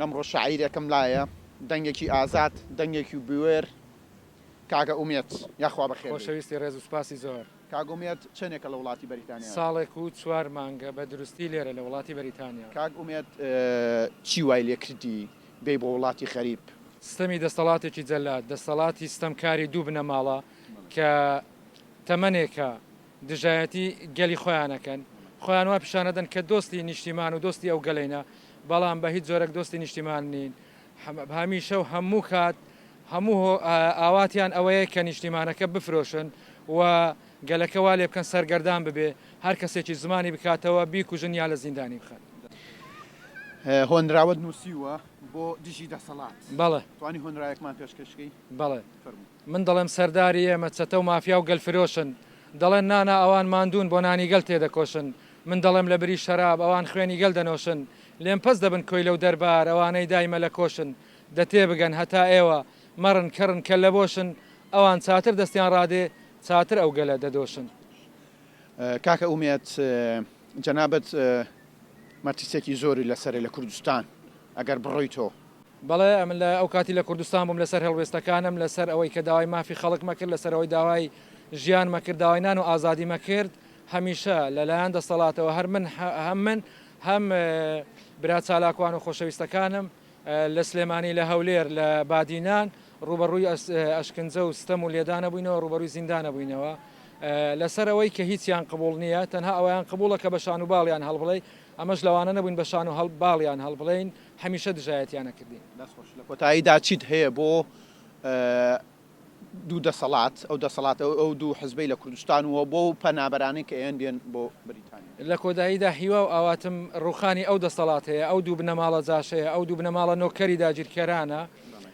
ئەمڕۆ شاعیرێکم لایە دەنگێکی ئازاد دەنگێکی بوێر کاگە ئومێت یاخوا بەخێر خۆشەویستی ڕێز و سپاسی زۆر. کاگومێت چنێکە لە وڵاتی بەریتانیا؟ ساڵێک و 4 مانگە بە دروستی لێرە لە وڵاتی بەریتانیا. کاگ ئومێت چی وای لێ کردی بێ بۆ وڵاتی خەریب؟ ستەمی دەسەڵاتێکی جەلات، دەسەڵاتی ستەمکاری دوو بنەماڵە کە تەمەنێکە دژایەتی گەلی خۆیانەکەن، خۆیان وا پیشانەدەن کە دۆستی نیشتیمان و دۆستی ئەو گەلەینە، بەڵام بە هیچ جۆرەك دۆستی نیشتیمان نین. هەمیشە و هەموو کات هەموو ئاواتیان ئەوەیە کە نیشتیمانەکە بفرۆشن و گەلەکە وا لێ بکەن سەرگەردان ببێ، هەر کەسێکی زمانی بکاتەوە بیکوژن یا لە زیندانی بخەن. هۆنراوت نووسیوە بۆ دژی دەسەڵات. بەڵێ توانی هۆنراوێکمان پێشکەشکەی؟ بەڵێ من دەڵێم سەرداری ئێمە چەتە و مافیا و گەلفرۆشن، دەڵێن نانا ئەوان ماندوون بۆ نانی گەل تێدەکۆشن، من دەڵێم لە بری شەراب ئەوان خوێنی گەل دەنۆشن، لێم پەس دەبن کۆی لەو دەربار ئەوانەی دایمە لە کۆشن، دەتێ بگەن هەتا ئێوە مەڕن کەڕن کە لە بۆشن، ئەوان چاتر دەستیان ڕادێ چاتر ئەو گەلە دەدۆشن. کاکە ئومێت جەنابەت مەترسێکی زۆری لەسەر لە کوردستان ئەگەر بڕۆی تۆ؟ بەڵێ من لە ئەو کاتی لە کوردستان بووم لەسەر هەڵوێستەکانم، لەسەر ئەوەی کە داوای مافی خەڵک مەکرد، لەسەر ئەوەی داوای ژیان مەکرد، داوای نان و ئازادی مەکرد، هەمیشە لەلایەن دەسەڵاتەوە هەم برا چالاکوان و خۆشەویستەکانم لە سلێمانی لە هەولێر لە بادینان ڕوبەڕووی ئەشکنجە و ستەم و لێدانە بووینەوە، ڕوبەڕووی زیندانە بووینەوە، لەسەر ئەوەی کە هیچیان قبول نییە، تەنها ئەویان قبولە کە بە شان و باڵیان هەڵبڵێ، ئەمەش لەوانە نەبووین بە شان و باڵیان هەڵبڵێین، هەمیشە دژایەتیانە کردین. لە کۆتاییدا چیت هەیە بۆ دوو دەسەڵات ئەو دەسەڵات ئەو دوو حزبەی لە کوردستان وە بۆ پەنابەرانەی کە ئێن دێن بۆ بریتانیا؟ لە کۆداییدا هیوا و ئاواتم ڕوخانی ئەو دەسەڵات هەیە، ئەو دوو بنەماڵە جاشەیە، ئەو دوو بنەماڵە نۆکەری داگیرکەرانە،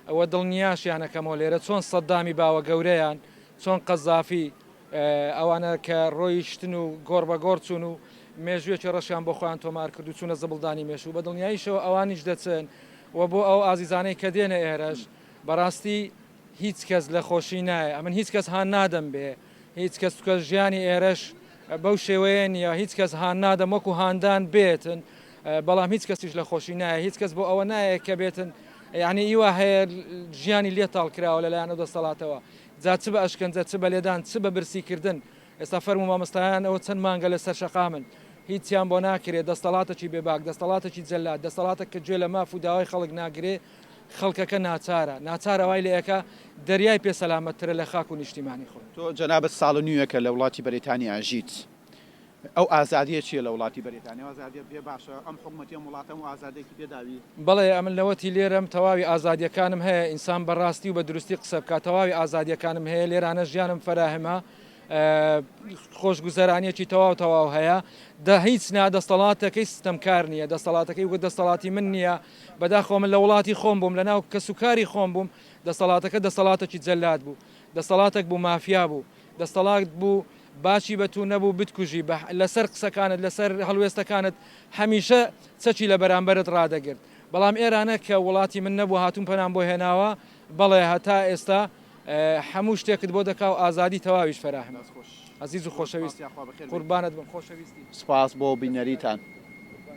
ئەوە دڵنیاشیانەکەمەوە لێرە چۆن سەدامی باوە گەورەیان، چۆن قەزافی ئەوانە کە ڕۆی شتن و گۆڕ بە گۆڕ چوون و مێژوێکی ڕەشیان بۆ خۆیان تۆمار کرد و چوونە زەبڵدانی مێشوو، بە دڵنیاییشەوە ئەوانیش دەچن و بۆ ئەو ئازیزانەی کە دێنە ئێرەش بەڕاستی هیچ کەس لە خۆشی نایە، ئەمن هیچ کەس هان نادەم بێ، هیچ کەس ژیانی ئێرەش بەو شێوەیە نیە، هیچ کەس هان نادەم وەکو هاندان بێتن، بەڵام هیچ کەسیش لە خۆشی نایە، هیچ کەس بۆ ئەوە نایە کە بێتن یعنی ئیوا هەیە ژیانی لێ تاڵکراوە لەلایەن ئەو دەسەڵاتەوە، جا چ بە ئەشکەنجە چ بە لێدان چ بە برسیکردن. ئێستا فەرموو مامۆستایان ئەوە چەند مانگە لەسەر شەقامن، هیچیان بۆ ناکرێت، دەسەڵاتێکی بێباک، دەسەڵاتێکی جەلات، دەسەڵاتێک کە گوێ لە ماف و داوای خەڵک ناگرێ، خەڵکەکە ناچارە وای لە ئەکە دەریای پێسەلامەتترە لە خاک و نیشتیمانی خۆ. تۆ جەنابەت ساڵ و نیوەکە لە وڵاتی بەریتانیا ژیت، ئەو ئازادیە چییە لە وڵاتی بەریتانیا؟ ئازادیە پێ باشە ئەم حکوومەتی ئەم وڵاتەم و ئازادێکی پێداوی؟ بەڵێ ئەمن لەوەتی لێرەم تەواوی ئازادیەکانم هەیە، ئینسان بەڕاستی و بە دروستی قسە بکات، تەواوی ئازادیەکانم هەیە، لێرانە ژیانم فەراهمە، خۆشگوزەرانیەکی تەواو هەیە، هیچ دەسەڵاتەکەی ستەمکار نییە، دەسەڵاتەکەی وەک دەسەڵاتی من نییە، بەداخۆ من لە وڵاتی خۆم بووم، لەناو کەسوکاری خۆم بووم، دەسەڵاتەکە دەسەڵاتێکی جەلات بوو، دەسەڵاتێک بوو مافیا بوو، دەسەڵات بوو باشی بەتو نەبوو بتکوژی، لەسەر قسەکانت لەسەر هەڵوێستەکانت هەمیشە چەکی لە بەرامبەرت ڕدەگرت، بەڵام ئێرانە کە وڵاتی من نەبوو هاتوون پەنام بۆ هێناوە، بەڵێ هەتا ئێستا هەموو شتێکت بۆ دەکا و ئازادی تەواویش فەراهم. عزیز و خۆشەویست قوربانت بم، خۆشەویستی. سپاس بۆ بینەریتان.